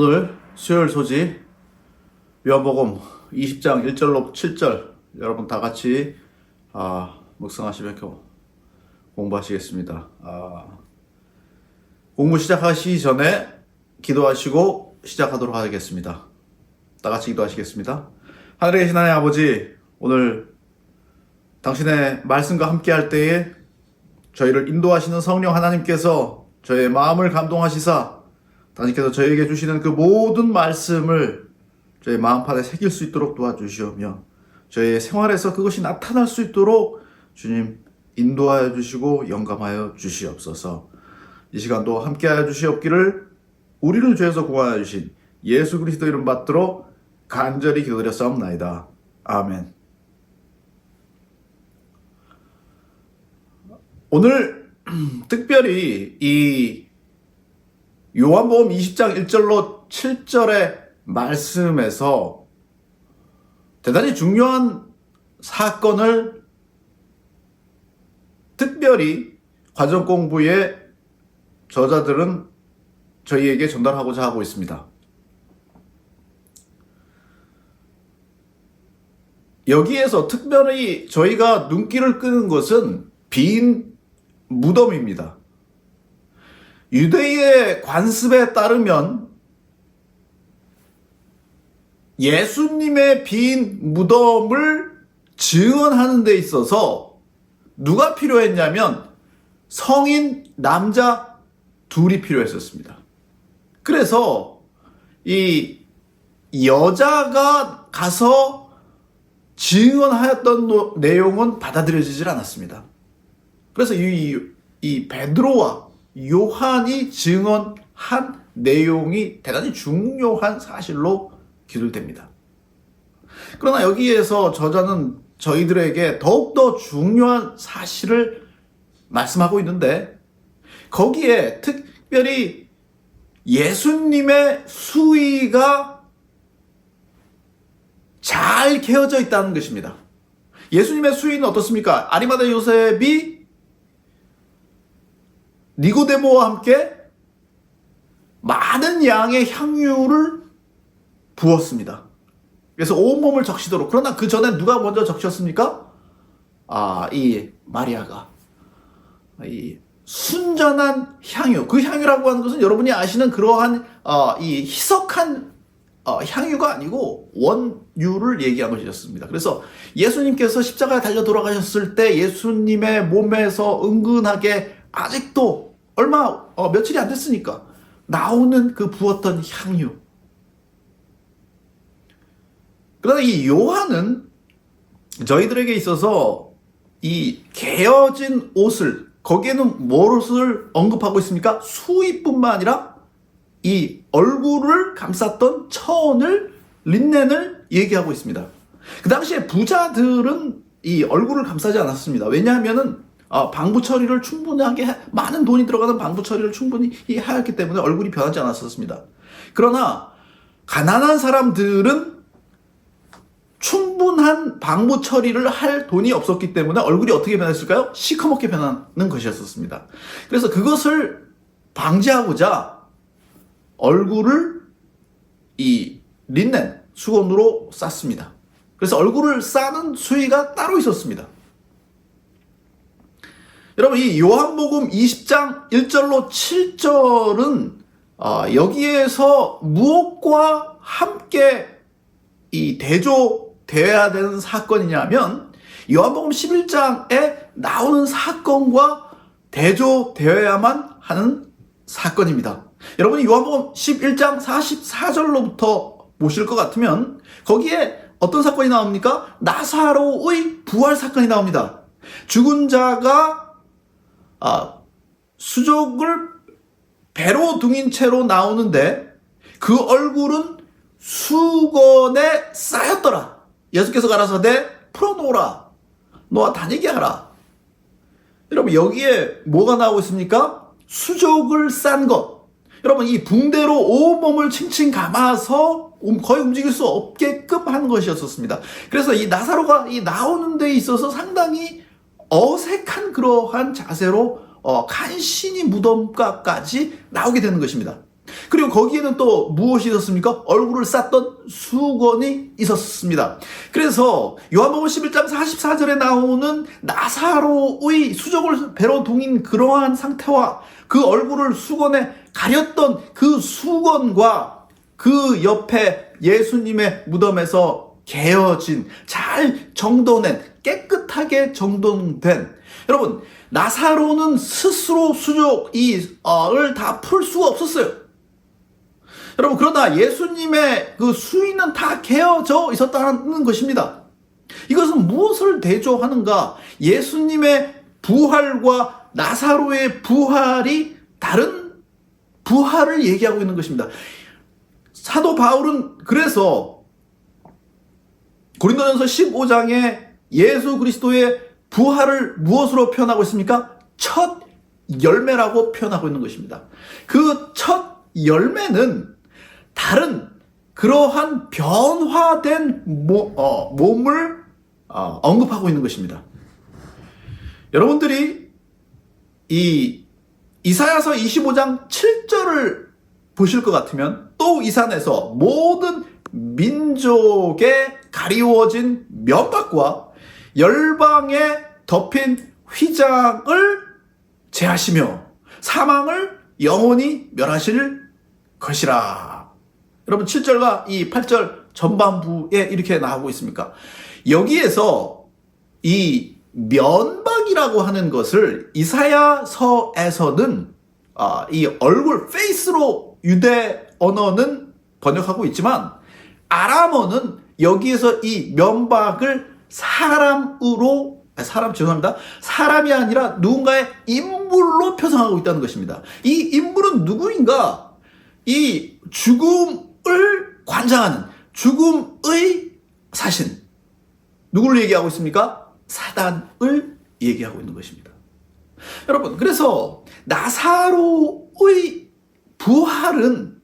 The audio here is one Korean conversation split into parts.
오늘 수요일 소지 요한복음 20장 1절로 7절 여러분 다 같이 묵상하시며 공부하시겠습니다. 공부 시작하시기 전에 기도하시고 시작하도록 하겠습니다. 다 같이 기도하시겠습니다. 하늘에 계신 하나님 아버지, 오늘 당신의 말씀과 함께 할 때에 저희를 인도하시는 성령 하나님께서 저희의 마음을 감동하시사 당신께서 저희에게 주시는 그 모든 말씀을 저희 마음판에 새길 수 있도록 도와주시오며 저희의 생활에서 그것이 나타날 수 있도록 주님 인도하여 주시고 영감하여 주시옵소서. 이 시간도 함께하여 주시옵기를 우리를 죄에서 구하여 주신 예수 그리스도 이름 받들어 간절히 기도드렸사옵나이다. 아멘. 오늘 특별히 이 요한복음 20장 1절로 7절의 말씀에서 대단히 중요한 사건을 특별히 과정 공부의 저자들은 저희에게 전달하고자 하고 있습니다. 여기에서 특별히 저희가 눈길을 끄는 것은 빈 무덤입니다. 유대의 관습에 따르면 예수님의 빈 무덤을 증언하는 데 있어서 누가 필요했냐면 성인 남자 둘이 필요했었습니다. 그래서 이 여자가 가서 증언하였던 내용은 받아들여지질 않았습니다. 그래서 이 베드로와 요한이 증언한 내용이 대단히 중요한 사실로 기술됩니다. 그러나 여기에서 저자는 저희들에게 더욱더 중요한 사실을 말씀하고 있는데 거기에 특별히 예수님의 수위가 잘 개어져 있다는 것입니다. 예수님의 수위는 어떻습니까? 아리마다 요셉이 니고데모와 함께 많은 양의 향유를 부었습니다. 그래서 온몸을 적시도록. 그러나 그 전에 누가 먼저 적셨습니까? 이 마리아가. 이 순전한 향유. 그 향유라고 하는 것은 여러분이 아시는 그러한 이 희석한 향유가 아니고 원유를 얘기한 것이었습니다. 그래서 예수님께서 십자가에 달려 돌아가셨을 때 예수님의 몸에서 은근하게 아직도 며칠이 안 됐으니까 나오는 그 부었던 향유. 그러나 이 요한은 저희들에게 있어서 이 개어진 옷을, 거기에는 무엇을 언급하고 있습니까? 수의뿐만 아니라 이 얼굴을 감쌌던 천을, 린넨을 얘기하고 있습니다. 그 당시에 부자들은 이 얼굴을 감싸지 않았습니다. 왜냐하면은 방부 처리를 충분하게 많은 돈이 들어가는 방부 처리를 충분히 하였기 때문에 얼굴이 변하지 않았었습니다. 그러나 가난한 사람들은 충분한 방부 처리를 할 돈이 없었기 때문에 얼굴이 어떻게 변했을까요? 시커멓게 변하는 것이었습니다. 그래서 그것을 방지하고자 얼굴을 이 린넨 수건으로 쌌습니다. 그래서 얼굴을 싸는 수의가 따로 있었습니다. 여러분, 이 요한복음 20장 1절로 7절은 여기에서 무엇과 함께 이 대조되어야 되는 사건이냐면 요한복음 11장에 나오는 사건과 대조되어야만 하는 사건입니다. 여러분이 요한복음 11장 44절로부터 보실 것 같으면 거기에 어떤 사건이 나옵니까? 나사로의 부활 사건이 나옵니다. 죽은 자가 수족을 배로 둥인 채로 나오는데 그 얼굴은 수건에 쌓였더라. 예수께서 가라사대 풀어놓으라. 너와 다니게 하라. 여러분, 여기에 뭐가 나오고 있습니까? 수족을 싼 것. 여러분, 이 붕대로 온몸을 칭칭 감아서 거의 움직일 수 없게끔 한 것이었습니다. 그래서 이 나사로가 이 나오는 데 있어서 상당히 어색한 그러한 자세로 간신히 무덤가까지 나오게 되는 것입니다. 그리고 거기에는 또 무엇이 있었습니까? 얼굴을 쌌던 수건이 있었습니다. 그래서 요한복음 11장 44절에 나오는 나사로의 수족을 배로 동인 그러한 상태와 그 얼굴을 수건에 가렸던 그 수건과 그 옆에 예수님의 무덤에서 개어진, 잘 정돈된, 깨끗하게 정돈된, 여러분, 나사로는 스스로 수족을 다 풀 수가 없었어요. 여러분, 그러나 예수님의 그 수위는 다 개어져 있었다는 것입니다. 이것은 무엇을 대조하는가? 예수님의 부활과 나사로의 부활이 다른 부활을 얘기하고 있는 것입니다. 사도 바울은 그래서 고린도전서 15장에 예수 그리스도의 부활을 무엇으로 표현하고 있습니까? 첫 열매라고 표현하고 있는 것입니다. 그 첫 열매는 다른 그러한 변화된 몸을 언급하고 있는 것입니다. 여러분들이 이 이사야서 25장 7절을 보실 것 같으면 또 이 산에서 모든 민족에 가리워진 면박과 열방에 덮인 휘장을 제하시며 사망을 영원히 멸하실 것이라. 여러분 7절과 이 8절 전반부에 이렇게 나오고 있습니까? 여기에서 이 면박이라고 하는 것을 이사야서에서는 이 얼굴, 페이스로 유대 언어는 번역하고 있지만 아람어는 여기에서 이 면박을 사람이 아니라 누군가의 인물로 표상하고 있다는 것입니다. 이 인물은 누구인가? 이 죽음을 관장하는 죽음의 사신. 누구를 얘기하고 있습니까? 사단을 얘기하고 있는 것입니다. 여러분, 그래서 나사로의 부활은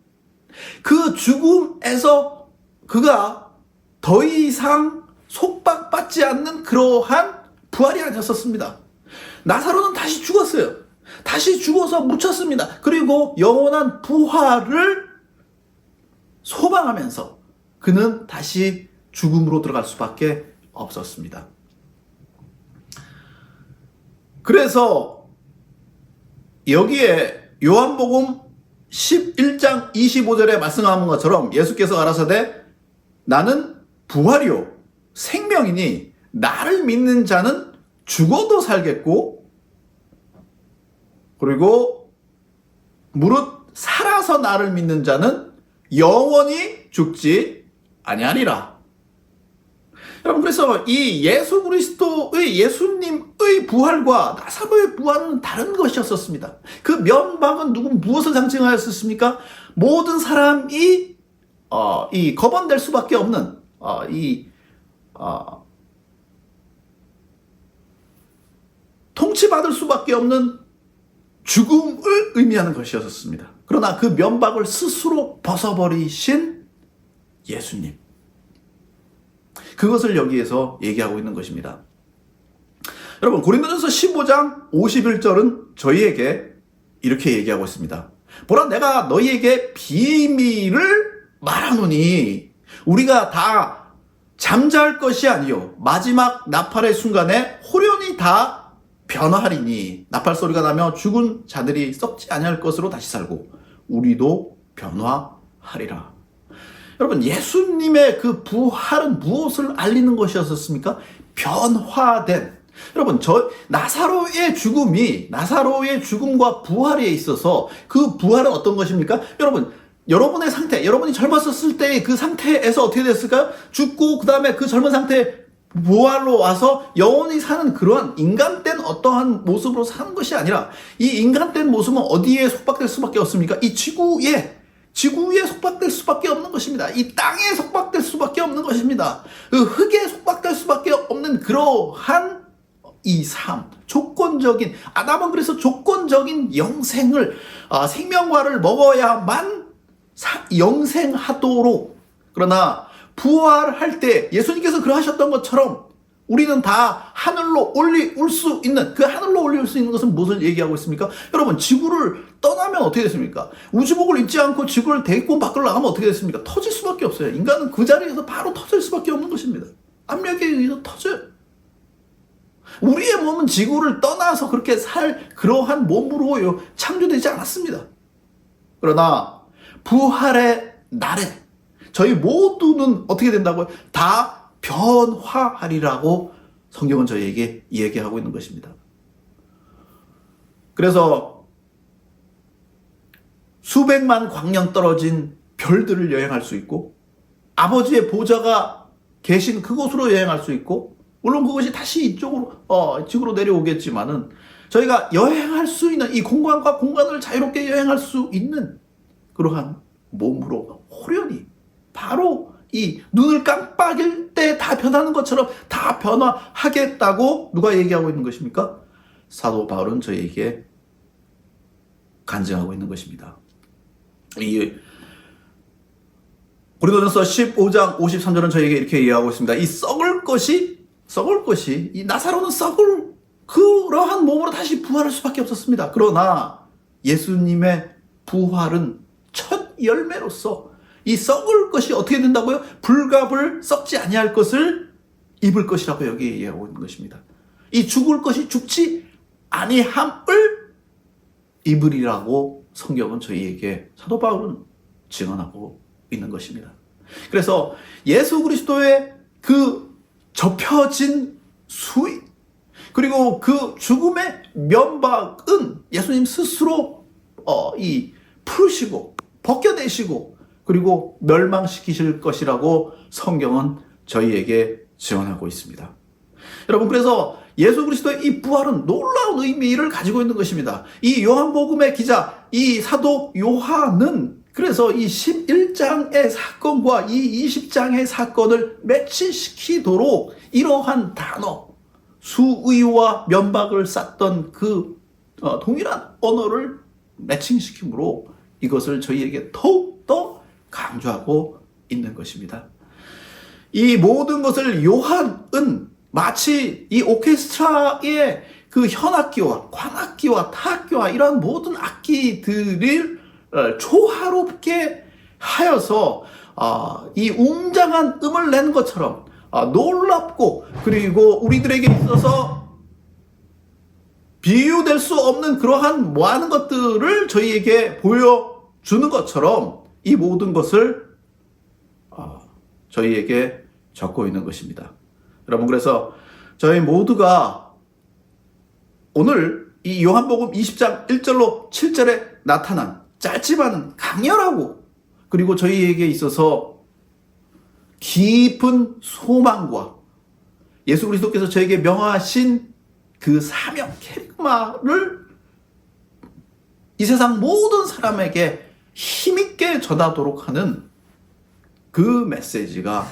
그 죽음에서 그가 더 이상 속박받지 않는 그러한 부활이 아니었습니다. 나사로는 다시 죽었어요. 다시 죽어서 묻혔습니다. 그리고 영원한 부활을 소망하면서 그는 다시 죽음으로 들어갈 수밖에 없었습니다. 그래서 여기에 요한복음 11장 25절에 말씀하는 것처럼 예수께서 가라사대 나는 부활이요 생명이니 나를 믿는 자는 죽어도 살겠고 그리고 무릇 살아서 나를 믿는 자는 영원히 죽지 아니하리라. 여러분, 그래서 이 예수 그리스도의 예수님의 부활과 나사로의 부활은 다른 것이었습니다. 그 면박은 무엇을 상징하였습니까? 모든 사람이 이 거번될 수밖에 없는 통치받을 수밖에 없는 죽음을 의미하는 것이었습니다. 그러나 그 면박을 스스로 벗어버리신 예수님. 그것을 여기에서 얘기하고 있는 것입니다. 여러분, 고린도전서 15장 51절은 저희에게 이렇게 얘기하고 있습니다. 보라, 내가 너희에게 비밀을 말하노니 우리가 다 잠잘 것이 아니요 마지막 나팔의 순간에 호련히 다 변화하리니 나팔 소리가 나며 죽은 자들이 썩지 아니할 것으로 다시 살고 우리도 변화하리라. 여러분, 예수님의 그 부활은 무엇을 알리는 것이었습니까? 변화된. 여러분, 나사로의 죽음과 부활에 있어서 그 부활은 어떤 것입니까? 여러분의 상태, 여러분이 젊었을 때의 그 상태에서 어떻게 됐을까요? 죽고 그 다음에 그 젊은 상태에 부활로 와서 영원히 사는 그러한 인간된 어떠한 모습으로 사는 것이 아니라 이 인간된 모습은 어디에 속박될 수밖에 없습니까? 이 지구에 속박될 수밖에 없는 것입니다. 이 땅에 속박될 수밖에 없는 것입니다. 그 흙에 속박될 수밖에 없는 그러한 이 삶, 아담은 그래서 조건적인 영생을, 생명과를 먹어야만 영생하도록, 그러나 부활할 때 예수님께서 그러하셨던 것처럼 우리는 다 하늘로 올릴 수 있는, 그 하늘로 올릴 수 있는 것은 무엇을 얘기하고 있습니까? 여러분, 지구를 떠나면 어떻게 됐습니까? 우주복을 입지 않고 지구를 대기권 밖으로 나가면 어떻게 됐습니까? 터질 수밖에 없어요. 인간은 그 자리에서 바로 터질 수밖에 없는 것입니다. 압력에 의해서 터져요. 우리의 몸은 지구를 떠나서 그렇게 살 그러한 몸으로 창조되지 않았습니다. 그러나 부활의 날에 저희 모두는 어떻게 된다고요? 다 변화하리라고 성경은 저희에게 얘기하고 있는 것입니다. 그래서 수백만 광년 떨어진 별들을 여행할 수 있고, 아버지의 보좌가 계신 그곳으로 여행할 수 있고, 물론 그것이 다시 이쪽으로 지구로 내려오겠지만은 저희가 여행할 수 있는 이 공간과 공간을 자유롭게 여행할 수 있는 그러한 몸으로 호련히 바로 이 눈을 깜빡일 때 다 변하는 것처럼 다 변화하겠다고 누가 얘기하고 있는 것입니까? 사도 바울은 저희에게 간증하고 있는 것입니다. 이 고린도전서 15장 53절은 저희에게 이렇게 이해하고 있습니다. 이 썩을 것이 이 나사로는 썩을 그러한 몸으로 다시 부활할 수밖에 없었습니다. 그러나 예수님의 부활은 첫 열매로서 이 썩을 것이 어떻게 된다고요? 불갑을 썩지 아니할 것을 입을 것이라고 여기 얘기하고 있는 것입니다. 이 죽을 것이 죽지 아니함을 입으리라고 성경은 저희에게 사도 바울은 증언하고 있는 것입니다. 그래서 예수 그리스도의 그 접혀진 수위, 그리고 그 죽음의 면박은 예수님 스스로 풀으시고 벗겨내시고 그리고 멸망시키실 것이라고 성경은 저희에게 증언하고 있습니다. 여러분, 그래서 예수 그리스도의 이 부활은 놀라운 의미를 가지고 있는 것입니다. 이 요한복음의 기자, 이 사도 요한은 그래서 이 11장의 사건과 이 20장의 사건을 매치시키도록 이러한 단어, 수의와 면박을 쌌던 그 동일한 언어를 매칭시킴으로 이것을 저희에게 더욱더 강조하고 있는 것입니다. 이 모든 것을 요한은 마치 이 오케스트라의 그 현악기와 관악기와 타악기와 이러한 모든 악기들을 조화롭게 하여서 이 웅장한 음을 낸 것처럼 놀랍고, 그리고 우리들에게 있어서 비유될 수 없는 그러한 많은 것들을 저희에게 보여주는 것처럼 이 모든 것을 저희에게 적고 있는 것입니다. 여러분, 그래서 저희 모두가 오늘 이 요한복음 20장 1절로 7절에 나타난 짧지만은 강렬하고, 그리고 저희에게 있어서 깊은 소망과 예수 그리스도께서 저에게 명하신 그 사명, 캐리그마를 이 세상 모든 사람에게 힘있게 전하도록 하는 그 메시지가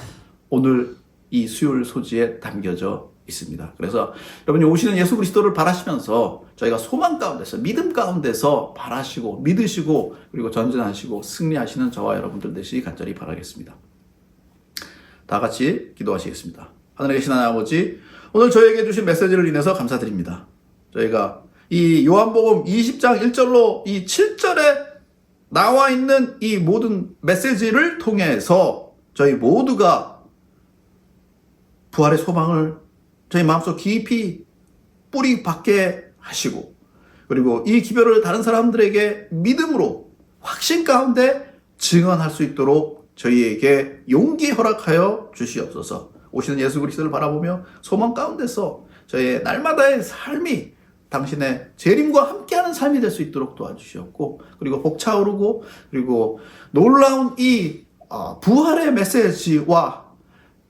오늘 이 수요일 소지에 담겨져 있습니다. 그래서 여러분이 오시는 예수 그리스도를 바라시면서 저희가 소망 가운데서, 믿음 가운데서 바라시고 믿으시고 그리고 전진하시고 승리하시는 저와 여러분들 되시기 간절히 바라겠습니다. 다 같이 기도하시겠습니다. 하늘에 계신 하나님 아버지, 오늘 저에게 주신 메시지를 인해서 감사드립니다. 저희가 이 요한복음 20장 1절로 이 7절에 나와 있는 이 모든 메시지를 통해서 저희 모두가 부활의 소망을 저희 마음속 깊이 뿌리 박게 하시고, 그리고 이 기별을 다른 사람들에게 믿음으로 확신 가운데 증언할 수 있도록 저희에게 용기 허락하여 주시옵소서. 오시는 예수 그리스도를 바라보며 소망 가운데서 저희의 날마다의 삶이 당신의 재림과 함께하는 삶이 될 수 있도록 도와주시옵고, 그리고 벅차오르고 그리고 놀라운 이 부활의 메시지와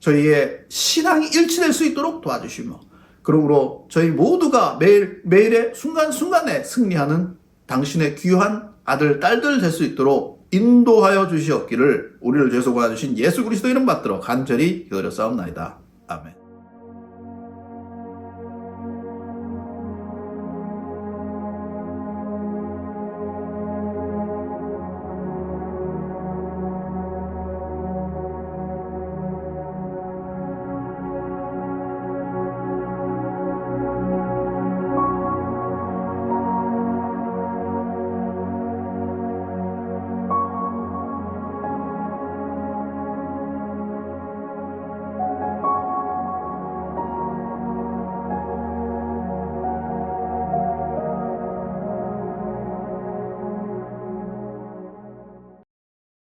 저희의 신앙이 일치될 수 있도록 도와주시며, 그러므로 저희 모두가 매일의 순간순간에 승리하는 당신의 귀한 아들, 딸들 될 수 있도록 인도하여 주시옵기를 우리를 죄송하여 주신 예수 그리스도 이름 받들어 간절히 기도드렸사옵나이다. 아멘.